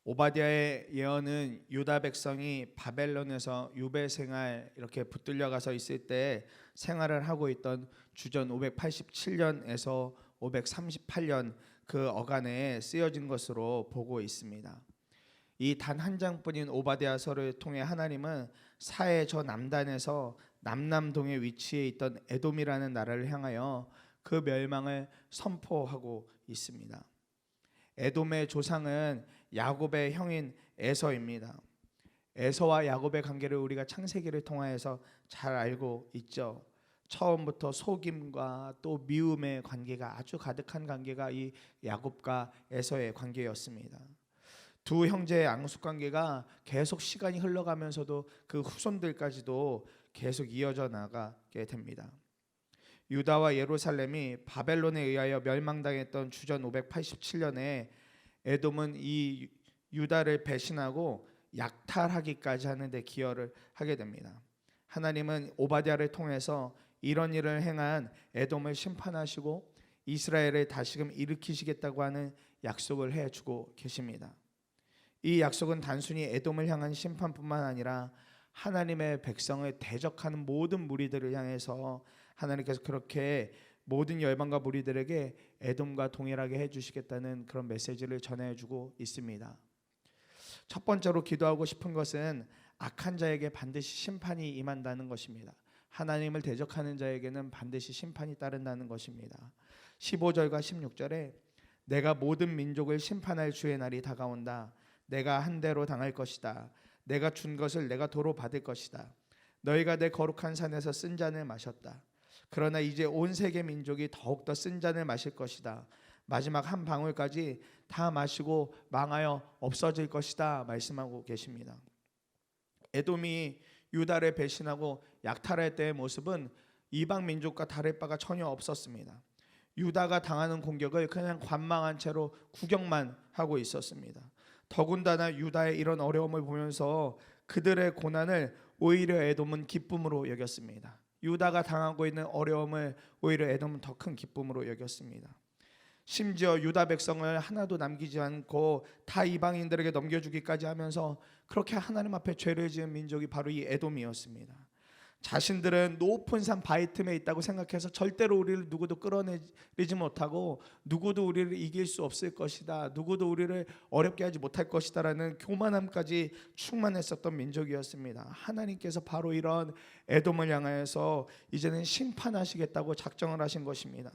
오바댜의 예언은 유다 백성이 바벨론에서 유배 생활 이렇게 붙들려 가서 있을 때 생활을 하고 있던 주전 587년에서 538년 그 어간에 쓰여진 것으로 보고 있습니다. 이 단 한 장뿐인 오바댜서를 통해 하나님은 사해 저 남단에서 남남동에 위치해 있던 에돔이라는 나라를 향하여 그 멸망을 선포하고 있습니다. 에돔의 조상은 야곱의 형인 에서입니다. 에서와 야곱의 관계를 우리가 창세기를 통하여서 잘 알고 있죠. 처음부터 속임과 또 미움의 관계가 아주 가득한 관계가 이 야곱과 에서의 관계였습니다. 두 형제의 앙숙 관계가 계속 시간이 흘러가면서도 그 후손들까지도 계속 이어져 나가게 됩니다. 유다와 예루살렘이 바벨론에 의하여 멸망당했던 주전 587년에 에돔은 이 유다를 배신하고 약탈하기까지 하는데 기여를 하게 됩니다. 하나님은 오바댜를 통해서 이런 일을 행한 에돔을 심판하시고 이스라엘을 다시금 일으키시겠다고 하는 약속을 해주고 계십니다. 이 약속은 단순히 에돔을 향한 심판뿐만 아니라 하나님의 백성을 대적하는 모든 무리들을 향해서 하나님께서 그렇게 모든 열방과 무리들에게 에돔과 동일하게 해주시겠다는 그런 메시지를 전해주고 있습니다. 첫 번째로 기도하고 싶은 것은 악한 자에게 반드시 심판이 임한다는 것입니다. 하나님을 대적하는 자에게는 반드시 심판이 따른다는 것입니다. 15절과 16절에 내가 모든 민족을 심판할 주의 날이 다가온다. 내가 한 대로 당할 것이다. 내가 준 것을 내가 도로 받을 것이다. 너희가 내 거룩한 산에서 쓴 잔을 마셨다. 그러나 이제 온 세계 민족이 더욱더 쓴 잔을 마실 것이다. 마지막 한 방울까지 다 마시고 망하여 없어질 것이다 말씀하고 계십니다. 에돔이 유다를 배신하고 약탈할 때의 모습은 이방 민족과 다를 바가 전혀 없었습니다. 유다가 당하는 공격을 그냥 관망한 채로 구경만 하고 있었습니다. 더군다나 유다의 이런 어려움을 보면서 그들의 고난을 오히려 에돔은 기쁨으로 여겼습니다. 유다가 당하고 있는 어려움을 오히려 에돔은 더 큰 기쁨으로 여겼습니다. 심지어 유다 백성을 하나도 남기지 않고 다 이방인들에게 넘겨주기까지 하면서 그렇게 하나님 앞에 죄를 지은 민족이 바로 이 에돔이었습니다. 자신들은 높은 산 바위 틈에 있다고 생각해서 절대로 우리를 누구도 끌어내리지 못하고 누구도 우리를 이길 수 없을 것이다, 누구도 우리를 어렵게 하지 못할 것이다 라는 교만함까지 충만했었던 민족이었습니다. 하나님께서 바로 이런 에돔을 향하여서 이제는 심판하시겠다고 작정을 하신 것입니다.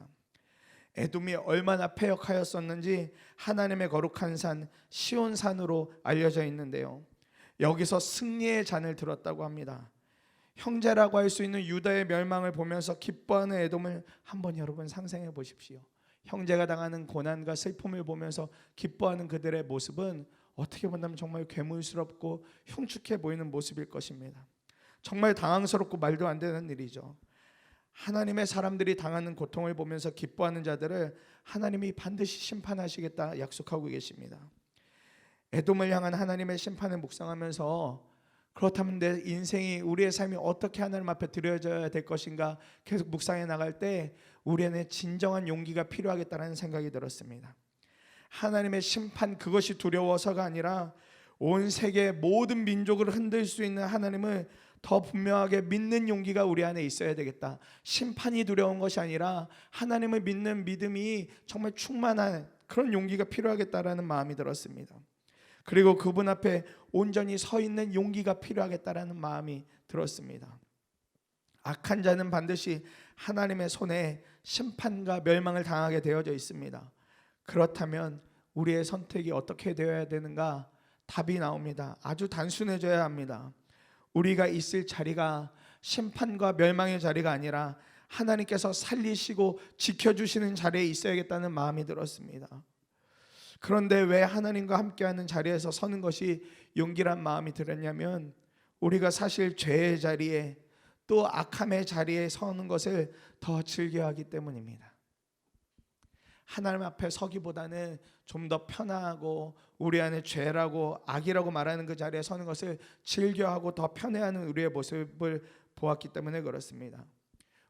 에돔이 얼마나 패역하였었는지 하나님의 거룩한 산 시온산으로 알려져 있는데요, 여기서 승리의 잔을 들었다고 합니다. 형제라고 할 수 있는 유다의 멸망을 보면서 기뻐하는 에돔을 한번 여러분 상상해 보십시오. 형제가 당하는 고난과 슬픔을 보면서 기뻐하는 그들의 모습은 어떻게 본다면 정말 괴물스럽고 흉측해 보이는 모습일 것입니다. 정말 당황스럽고 말도 안 되는 일이죠. 하나님의 사람들이 당하는 고통을 보면서 기뻐하는 자들을 하나님이 반드시 심판하시겠다 약속하고 계십니다. 에돔을 향한 하나님의 심판을 묵상하면서 그렇다면 내 인생이, 우리의 삶이 어떻게 하나님 앞에 드려져야 될 것인가 계속 묵상해 나갈 때 우리 안에 진정한 용기가 필요하겠다는 생각이 들었습니다. 하나님의 심판, 그것이 두려워서가 아니라 온 세계 모든 민족을 흔들 수 있는 하나님을 더 분명하게 믿는 용기가 우리 안에 있어야 되겠다. 심판이 두려운 것이 아니라 하나님을 믿는 믿음이 정말 충만한 그런 용기가 필요하겠다라는 마음이 들었습니다. 그리고 그분 앞에 온전히 서 있는 용기가 필요하겠다라는 마음이 들었습니다. 악한 자는 반드시 하나님의 손에 심판과 멸망을 당하게 되어져 있습니다. 그렇다면 우리의 선택이 어떻게 되어야 되는가? 답이 나옵니다. 아주 단순해져야 합니다. 우리가 있을 자리가 심판과 멸망의 자리가 아니라 하나님께서 살리시고 지켜주시는 자리에 있어야겠다는 마음이 들었습니다. 그런데 왜 하나님과 함께하는 자리에서 서는 것이 용기란 마음이 들었냐면, 우리가 사실 죄의 자리에 또 악함의 자리에 서는 것을 더 즐겨하기 때문입니다. 하나님 앞에 서기보다는 좀 더 편하고 우리 안에 죄라고 악이라고 말하는 그 자리에 서는 것을 즐겨하고 더 편해하는 우리의 모습을 보았기 때문에 그렇습니다.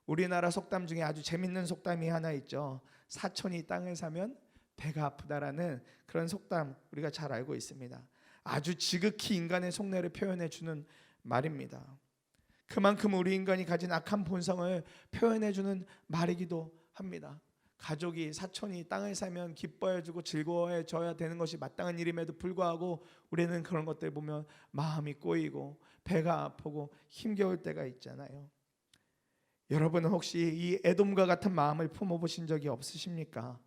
우리나라 속담 중에 아주 재밌는 속담이 하나 있죠. 사촌이 땅을 사면 배가 아프다라는 그런 속담 우리가 잘 알고 있습니다. 아주 지극히 인간의 속내를 표현해 주는 말입니다. 그만큼 우리 인간이 가진 악한 본성을 표현해 주는 말이기도 합니다. 가족이, 사촌이 땅을 사면 기뻐해주고 즐거워해줘야 되는 것이 마땅한 일임에도 불구하고 우리는 그런 것들 보면 마음이 꼬이고 배가 아프고 힘겨울 때가 있잖아요. 여러분은 혹시 이 에돔과 같은 마음을 품어보신 적이 없으십니까?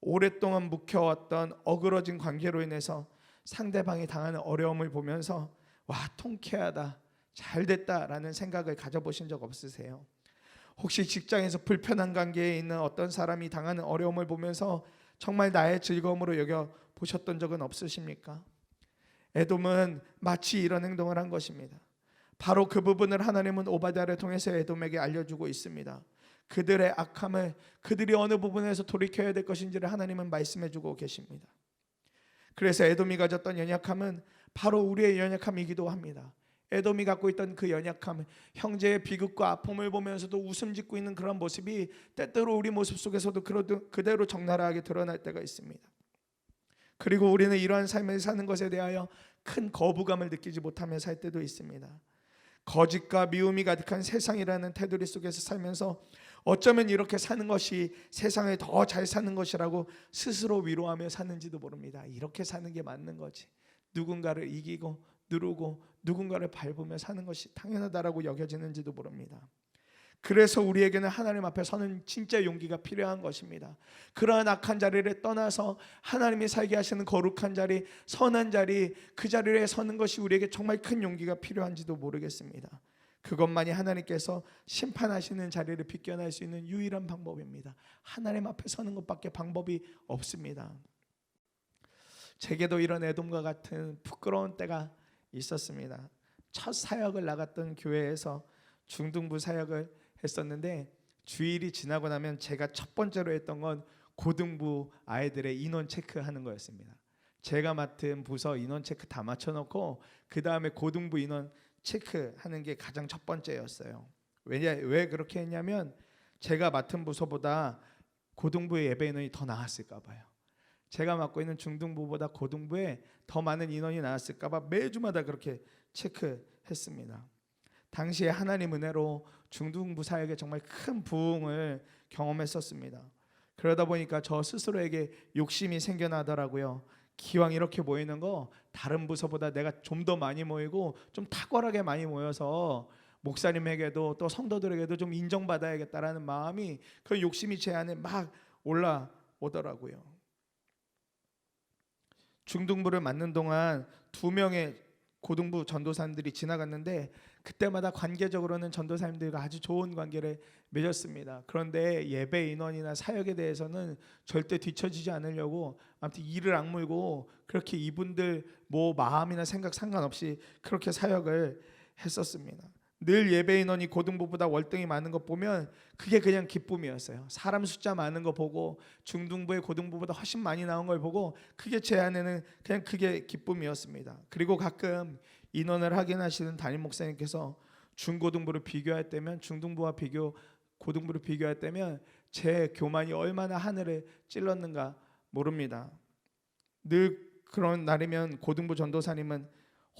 오랫동안 묵혀왔던 어그러진 관계로 인해서 상대방이 당하는 어려움을 보면서 와, 통쾌하다, 잘됐다라는 생각을 가져보신 적 없으세요? 혹시 직장에서 불편한 관계에 있는 어떤 사람이 당하는 어려움을 보면서 정말 나의 즐거움으로 여겨보셨던 적은 없으십니까? 에돔은 마치 이런 행동을 한 것입니다. 바로 그 부분을 하나님은 오바댜를 통해서 에돔에게 알려주고 있습니다. 그들의 악함을, 그들이 어느 부분에서 돌이켜야 될 것인지를 하나님은 말씀해주고 계십니다. 그래서 에돔이 가졌던 연약함은 바로 우리의 연약함이기도 합니다. 에돔이 갖고 있던 그 연약함, 형제의 비극과 아픔을 보면서도 웃음 짓고 있는 그런 모습이 때때로 우리 모습 속에서도 그대로 적나라하게 드러날 때가 있습니다. 그리고 우리는 이러한 삶을 사는 것에 대하여 큰 거부감을 느끼지 못하며 살 때도 있습니다. 거짓과 미움이 가득한 세상이라는 테두리 속에서 살면서 어쩌면 이렇게 사는 것이 세상을 더 잘 사는 것이라고 스스로 위로하며 사는지도 모릅니다. 이렇게 사는 게 맞는 거지, 누군가를 이기고 누르고 누군가를 밟으며 사는 것이 당연하다라고 여겨지는지도 모릅니다. 그래서 우리에게는 하나님 앞에 서는 진짜 용기가 필요한 것입니다. 그러한 악한 자리를 떠나서 하나님이 살게 하시는 거룩한 자리, 선한 자리, 그 자리에 서는 것이 우리에게 정말 큰 용기가 필요한지도 모르겠습니다. 그것만이 하나님께서 심판하시는 자리를 비껴날 수 있는 유일한 방법입니다. 하나님 앞에 서는 것밖에 방법이 없습니다. 제게도 이런 에돔과 같은 부끄러운 때가 있었습니다. 첫 사역을 나갔던 교회에서 중등부 사역을 했었는데, 주일이 지나고 나면 제가 첫 번째로 했던 건 고등부 아이들의 인원 체크하는 거였습니다. 제가 맡은 부서 인원 체크 다 맞춰놓고 그 다음에 고등부 인원 체크하는 게 가장 첫 번째였어요. 왜 그렇게 했냐면 제가 맡은 부서보다 고등부의 예배 인원이 더 나았을까 봐요. 제가 맡고 있는 중등부보다 고등부에 더 많은 인원이 나왔을까 봐 매주마다 그렇게 체크했습니다. 당시에 하나님 은혜로 중등부 사역에 정말 큰 부흥을 경험했었습니다. 그러다 보니까 저 스스로에게 욕심이 생겨나더라고요. 기왕 이렇게 모이는 거 다른 부서보다 내가 좀 더 많이 모이고 좀 탁월하게 많이 모여서 목사님에게도 또 성도들에게도 좀 인정받아야겠다라는 마음이, 그 욕심이 제 안에 막 올라오더라고요. 중등부를 맡는 동안 2명의 고등부 전도사님들이 지나갔는데 그때마다 관계적으로는 전도사님들과 아주 좋은 관계를 맺었습니다. 그런데 예배 인원이나 사역에 대해서는 절대 뒤처지지 않으려고 아무튼 이를 악물고 그렇게 이분들 뭐 마음이나 생각 상관없이 그렇게 사역을 했었습니다. 늘 예배 인원이 고등부보다 월등히 많은 것 보면 그게 그냥 기쁨이었어요. 사람 숫자 많은 거 보고 중등부의 고등부보다 훨씬 많이 나온 걸 보고 그게 제 안에는 그냥 그게 기쁨이었습니다. 그리고 가끔 인원을 확인하시는 담임 목사님께서 중고등부를 비교할 때면, 중등부와 고등부를 비교할 때면 제 교만이 얼마나 하늘을 찔렀는가 모릅니다. 늘 그런 날이면 고등부 전도사님은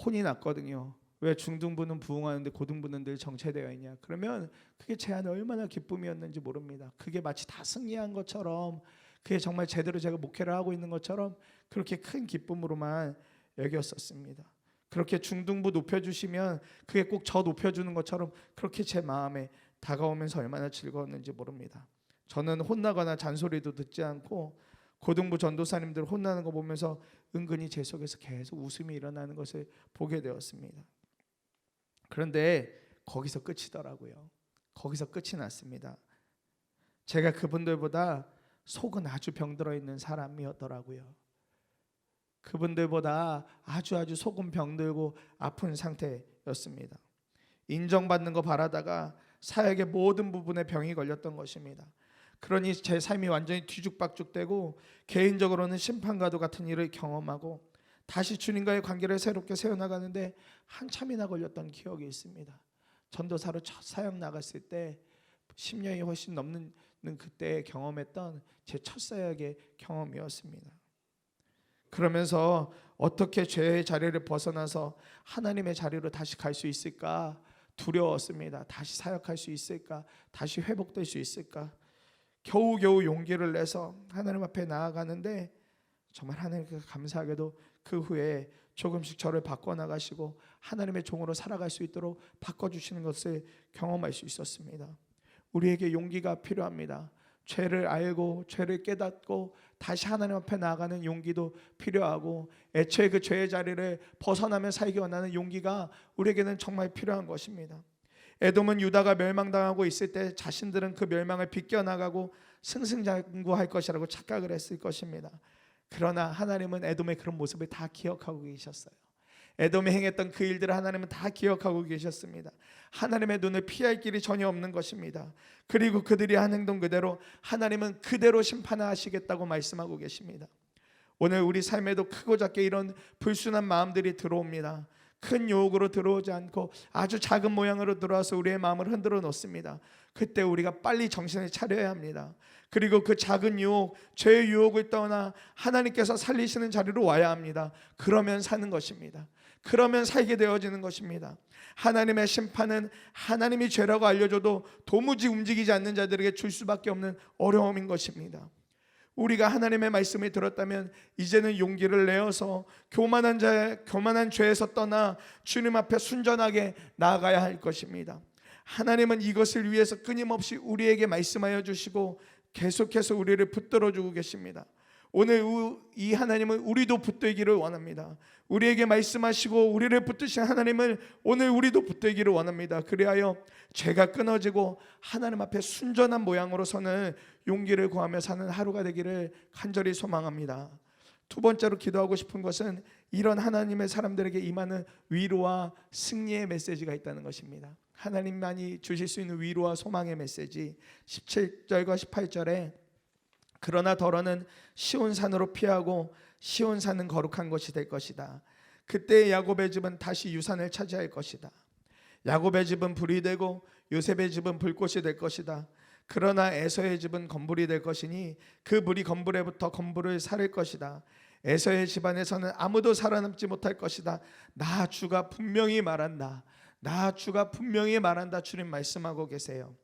혼이 났거든요. 왜 중등부는 부흥하는데 고등부는 늘 정체되어 있냐. 그러면 그게 제 안에 얼마나 기쁨이었는지 모릅니다. 그게 마치 다 승리한 것처럼, 그게 정말 제대로 제가 목회를 하고 있는 것처럼 그렇게 큰 기쁨으로만 여겼었습니다. 그렇게 중등부 높여주시면 그게 꼭 저 높여주는 것처럼 그렇게 제 마음에 다가오면서 얼마나 즐거웠는지 모릅니다. 저는 혼나거나 잔소리도 듣지 않고 고등부 전도사님들 혼나는 거 보면서 은근히 제 속에서 계속 웃음이 일어나는 것을 보게 되었습니다. 그런데 거기서 끝이더라고요. 거기서 끝이 났습니다. 제가 그분들보다 속은 아주 병들어 있는 사람이었더라고요. 그분들보다 아주 속은 병들고 아픈 상태였습니다. 인정받는 거 바라다가 사역의 모든 부분에 병이 걸렸던 것입니다. 그러니 제 삶이 완전히 뒤죽박죽되고 개인적으로는 심판과도 같은 일을 경험하고 다시 주님과의 관계를 새롭게 세워나가는데 한참이나 걸렸던 기억이 있습니다. 전도사로 첫 사역 나갔을 때 10년이 훨씬 넘는 그때 경험했던 제 첫 사역의 경험이었습니다. 그러면서 어떻게 죄의 자리를 벗어나서 하나님의 자리로 다시 갈 수 있을까 두려웠습니다. 다시 사역할 수 있을까? 다시 회복될 수 있을까? 겨우겨우 용기를 내서 하나님 앞에 나아가는데 정말 하나님께 감사하게도 그 후에 조금씩 저를 바꿔나가시고 하나님의 종으로 살아갈 수 있도록 바꿔주시는 것을 경험할 수 있었습니다. 우리에게 용기가 필요합니다. 죄를 알고 죄를 깨닫고 다시 하나님 앞에 나아가는 용기도 필요하고, 애초에 그 죄의 자리를 벗어나며 살기 원하는 용기가 우리에게는 정말 필요한 것입니다. 에돔은 유다가 멸망당하고 있을 때 자신들은 그 멸망을 비껴나가고 승승장구할 것이라고 착각을 했을 것입니다. 그러나 하나님은 에돔의 그런 모습을 다 기억하고 계셨어요. 에돔이 행했던 그 일들을 하나님은 다 기억하고 계셨습니다. 하나님의 눈을 피할 길이 전혀 없는 것입니다. 그리고 그들이 한 행동 그대로 하나님은 그대로 심판하시겠다고 말씀하고 계십니다. 오늘 우리 삶에도 크고 작게 이런 불순한 마음들이 들어옵니다. 큰 유혹으로 들어오지 않고 아주 작은 모양으로 들어와서 우리의 마음을 흔들어 놓습니다. 그때 우리가 빨리 정신을 차려야 합니다. 그리고 그 작은 유혹, 죄의 유혹을 떠나 하나님께서 살리시는 자리로 와야 합니다. 그러면 사는 것입니다. 그러면 살게 되어지는 것입니다. 하나님의 심판은 하나님이 죄라고 알려줘도 도무지 움직이지 않는 자들에게 줄 수밖에 없는 어려움인 것입니다. 우리가 하나님의 말씀을 들었다면 이제는 용기를 내어서 교만한 죄에서 떠나 주님 앞에 순전하게 나아가야 할 것입니다. 하나님은 이것을 위해서 끊임없이 우리에게 말씀하여 주시고 계속해서 우리를 붙들어 주고 계십니다. 오늘 이 하나님은 우리도 붙들기를 원합니다. 우리에게 말씀하시고 우리를 붙드신 하나님을 오늘 우리도 붙들기를 원합니다. 그리하여 죄가 끊어지고 하나님 앞에 순전한 모양으로 서는 용기를 구하며 사는 하루가 되기를 간절히 소망합니다. 두 번째로 기도하고 싶은 것은 이런 하나님의 사람들에게 임하는 위로와 승리의 메시지가 있다는 것입니다. 하나님만이 주실 수 있는 위로와 소망의 메시지. 17절과 18절에 그러나 더러는 시온산으로 피하고 시온산은 거룩한 곳이 될 것이다. 그때 야곱의 집은 다시 유산을 차지할 것이다. 야곱의 집은 불이 되고 요셉의 집은 불꽃이 될 것이다. 그러나 에서의 집은 건불이 될 것이니 그 불이 건불에부터 건불을 살릴 것이다. 에서의 집안에서는 아무도 살아남지 못할 것이다. 나 주가 분명히 말한다. 나 주가 분명히 말한다. 주님 말씀하고 계세요.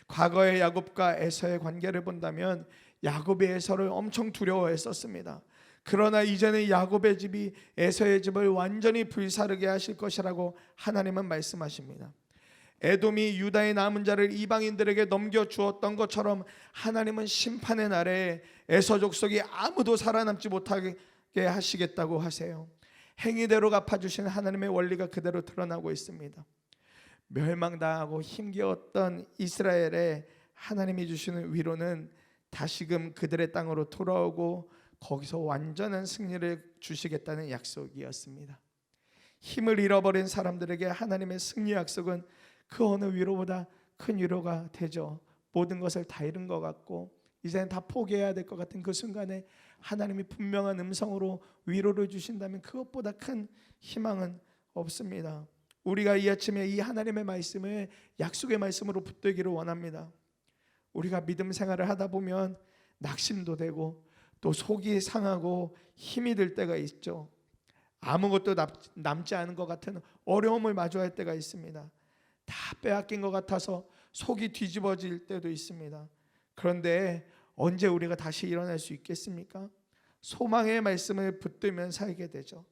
과거의 야곱과 에서의 관계를 본다면 야곱이 에서를 엄청 두려워했었습니다. 그러나 이제는 야곱의 집이 에서의 집을 완전히 불사르게 하실 것이라고 하나님은 말씀하십니다. 에돔이 유다의 남은 자를 이방인들에게 넘겨주었던 것처럼 하나님은 심판의 날에 에서 족속이 아무도 살아남지 못하게 하시겠다고 하세요. 행위대로 갚아주신 하나님의 원리가 그대로 드러나고 있습니다. 멸망당하고 힘겨웠던 이스라엘에 하나님이 주시는 위로는 다시금 그들의 땅으로 돌아오고 거기서 완전한 승리를 주시겠다는 약속이었습니다. 힘을 잃어버린 사람들에게 하나님의 승리 약속은 그 어느 위로보다 큰 위로가 되죠. 모든 것을 다 잃은 것 같고 이제는 다 포기해야 될 것 같은 그 순간에 하나님이 분명한 음성으로 위로를 주신다면 그것보다 큰 희망은 없습니다. 우리가 이 아침에 이 하나님의 말씀을 약속의 말씀으로 붙들기를 원합니다. 우리가 믿음 생활을 하다 보면 낙심도 되고 또 속이 상하고 힘이 들 때가 있죠. 아무것도 남지 않은 것 같은 어려움을 마주할 때가 있습니다. 다 빼앗긴 것 같아서 속이 뒤집어질 때도 있습니다. 그런데 언제 우리가 다시 일어날 수 있겠습니까? 소망의 말씀을 붙들면 살게 되죠.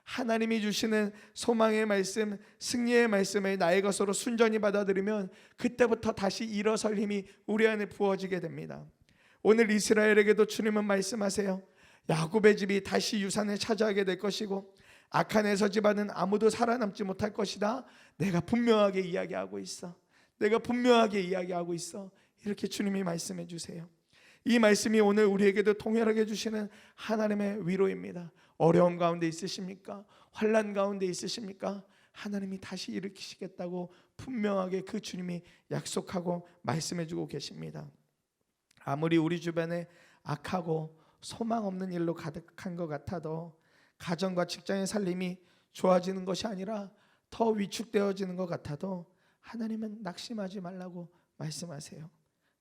하나님이 주시는 소망의 말씀, 승리의 말씀을 나의 것으로 순전히 받아들이면 그때부터 다시 일어설 힘이 우리 안에 부어지게 됩니다. 오늘 이스라엘에게도 주님은 말씀하세요. 야곱의 집이 다시 유산을 차지하게 될 것이고 악한 에서 집안은 아무도 살아남지 못할 것이다. 내가 분명하게 이야기하고 있어. 내가 분명하게 이야기하고 있어. 이렇게 주님이 말씀해 주세요. 이 말씀이 오늘 우리에게도 통렬하게 주시는 하나님의 위로입니다. 어려움 가운데 있으십니까? 환난 가운데 있으십니까? 하나님이 다시 일으키시겠다고 분명하게 그 주님이 약속하고 말씀해 주고 계십니다. 아무리 우리 주변에 악하고 소망 없는 일로 가득한 것 같아도 가정과 직장의 살림이 좋아지는 것이 아니라 더 위축되어지는 것 같아도 하나님은 낙심하지 말라고 말씀하세요.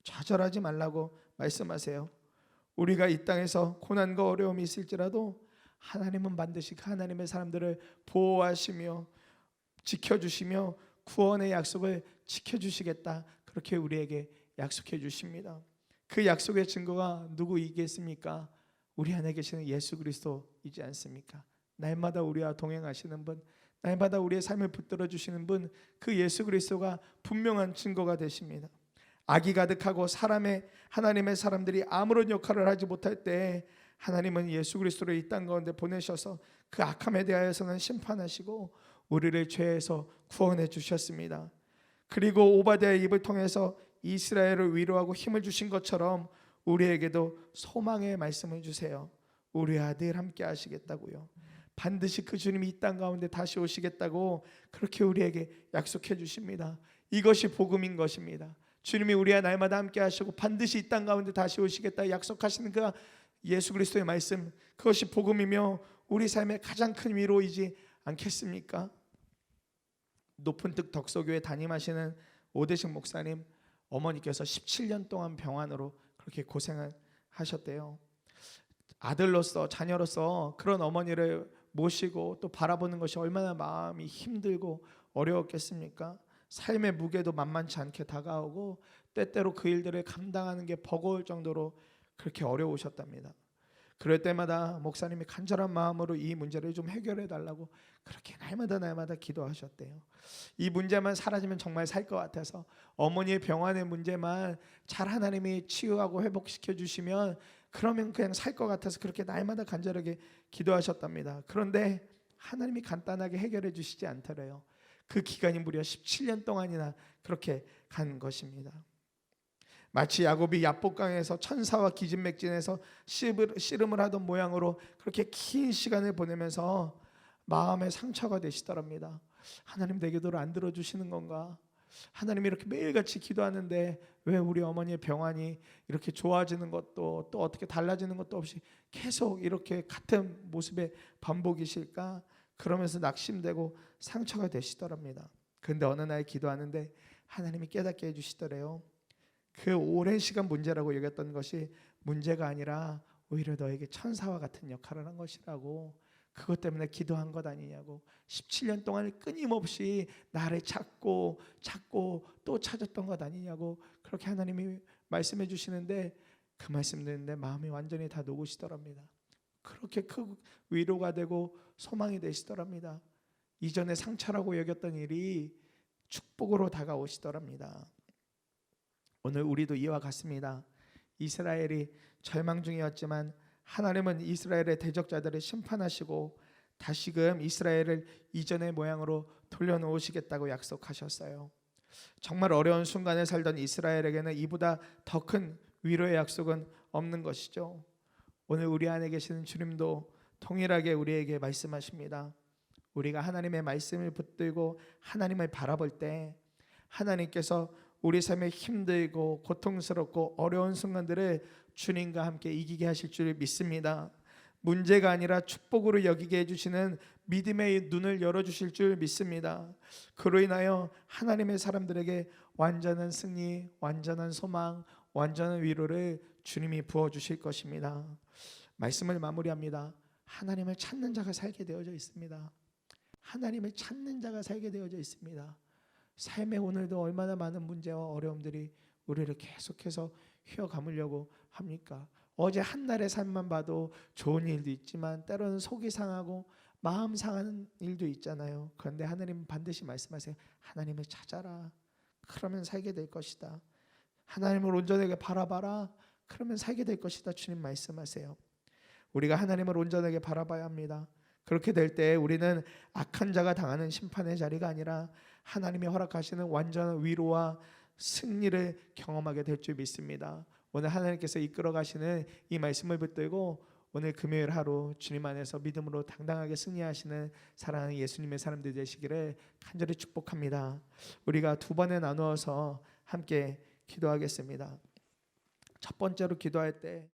좌절하지 말라고 말씀하세요. 우리가 이 땅에서 고난과 어려움이 있을지라도 하나님은 반드시 그 하나님의 사람들을 보호하시며 지켜주시며 구원의 약속을 지켜주시겠다, 그렇게 우리에게 약속해 주십니다. 그 약속의 증거가 누구이겠습니까? 우리 안에 계시는 예수 그리스도이지 않습니까? 날마다 우리와 동행하시는 분, 날마다 우리의 삶을 붙들어 주시는 분, 그 예수 그리스도가 분명한 증거가 되십니다. 악이 가득하고 하나님의 사람들이 아무런 역할을 하지 못할 때 하나님은 예수 그리스도를 이 땅 가운데 보내셔서 그 악함에 대하여서는 심판하시고 우리를 죄에서 구원해 주셨습니다. 그리고 오바댜의 입을 통해서 이스라엘을 위로하고 힘을 주신 것처럼 우리에게도 소망의 말씀을 주세요. 우리와 늘 함께 하시겠다고요. 반드시 그 주님이 이 땅 가운데 다시 오시겠다고 그렇게 우리에게 약속해 주십니다. 이것이 복음인 것입니다. 주님이 우리와 날마다 함께 하시고 반드시 이 땅 가운데 다시 오시겠다 약속하시는 그 예수 그리스도의 말씀, 그것이 복음이며 우리 삶의 가장 큰 위로이지 않겠습니까? 높은 뜰 덕소교회 담임하시는 오대식 목사님, 어머니께서 17년 동안 병환으로 그렇게 고생을 하셨대요. 아들로서, 자녀로서 그런 어머니를 모시고 또 바라보는 것이 얼마나 마음이 힘들고 어려웠겠습니까? 삶의 무게도 만만치 않게 다가오고 때때로 그 일들을 감당하는 게 버거울 정도로 그렇게 어려우셨답니다. 그럴 때마다 목사님이 간절한 마음으로 이 문제를 좀 해결해 달라고 그렇게 날마다 기도하셨대요. 이 문제만 사라지면 정말 살 것 같아서, 어머니의 병환의 문제만 잘 하나님이 치유하고 회복시켜 주시면 그러면 그냥 살 것 같아서 그렇게 날마다 간절하게 기도하셨답니다. 그런데 하나님이 간단하게 해결해 주시지 않더래요. 그 기간이 무려 17년 동안이나 그렇게 간 것입니다. 마치 야곱이 야복강에서 천사와 기진맥진해서 씨름을 하던 모양으로 그렇게 긴 시간을 보내면서 마음의 상처가 되시더랍니다. 하나님 내 기도를 안 들어주시는 건가? 하나님이 이렇게 매일같이 기도하는데 왜 우리 어머니의 병환이 이렇게 좋아지는 것도 또 어떻게 달라지는 것도 없이 계속 이렇게 같은 모습의 반복이실까? 그러면서 낙심되고 상처가 되시더랍니다. 그런데 어느 날 기도하는데 하나님이 깨닫게 해주시더래요. 그 오랜 시간 문제라고 여겼던 것이 문제가 아니라 오히려 너에게 천사와 같은 역할을 한 것이라고, 그것 때문에 기도한 것 아니냐고, 17년 동안 끊임없이 나를 찾고 또 찾았던 것 아니냐고 그렇게 하나님이 말씀해 주시는데, 그 말씀 듣는데 마음이 완전히 다 녹으시더랍니다. 그렇게 큰 위로가 되고 소망이 되시더랍니다. 이전에 상처라고 여겼던 일이 축복으로 다가오시더랍니다. 오늘 우리도 이와 같습니다. 이스라엘이 절망 중이었지만 하나님은 이스라엘의 대적자들을 심판하시고 다시금 이스라엘을 이전의 모양으로 돌려놓으시겠다고 약속하셨어요. 정말 어려운 순간에 살던 이스라엘에게는 이보다 더 큰 위로의 약속은 없는 것이죠. 오늘 우리 안에 계시는 주님도 동일하게 우리에게 말씀하십니다. 우리가 하나님의 말씀을 붙들고 하나님을 바라볼 때 하나님께서 우리 삶에 힘들고 고통스럽고 어려운 순간들을 주님과 함께 이기게 하실 줄 믿습니다. 문제가 아니라 축복으로 여기게 해주시는 믿음의 눈을 열어주실 줄 믿습니다. 그로 인하여 하나님의 사람들에게 완전한 승리, 완전한 소망, 완전한 위로를 주님이 부어주실 것입니다. 말씀을 마무리합니다. 하나님을 찾는 자가 살게 되어져 있습니다. 하나님을 찾는 자가 살게 되어져 있습니다. 삶의 오늘도 얼마나 많은 문제와 어려움들이 우리를 계속해서 휘어감으려고 합니까? 어제 한날의 삶만 봐도 좋은 일도 있지만 때로는 속이 상하고 마음 상하는 일도 있잖아요. 그런데 하나님은 반드시 말씀하세요. 하나님을 찾아라. 그러면 살게 될 것이다. 하나님을 온전하게 바라봐라. 그러면 살게 될 것이다. 주님 말씀하세요. 우리가 하나님을 온전하게 바라봐야 합니다. 그렇게 될 때 우리는 악한 자가 당하는 심판의 자리가 아니라 하나님이 허락하시는 완전한 위로와 승리를 경험하게 될 줄 믿습니다. 오늘 하나님께서 이끌어 가시는 이 말씀을 붙들고 오늘 금요일 하루 주님 안에서 믿음으로 당당하게 승리하시는 사랑하는 예수님의 사람들 되시기를 간절히 축복합니다. 우리가 두 번에 나누어서 함께 기도하겠습니다. 첫 번째로 기도할 때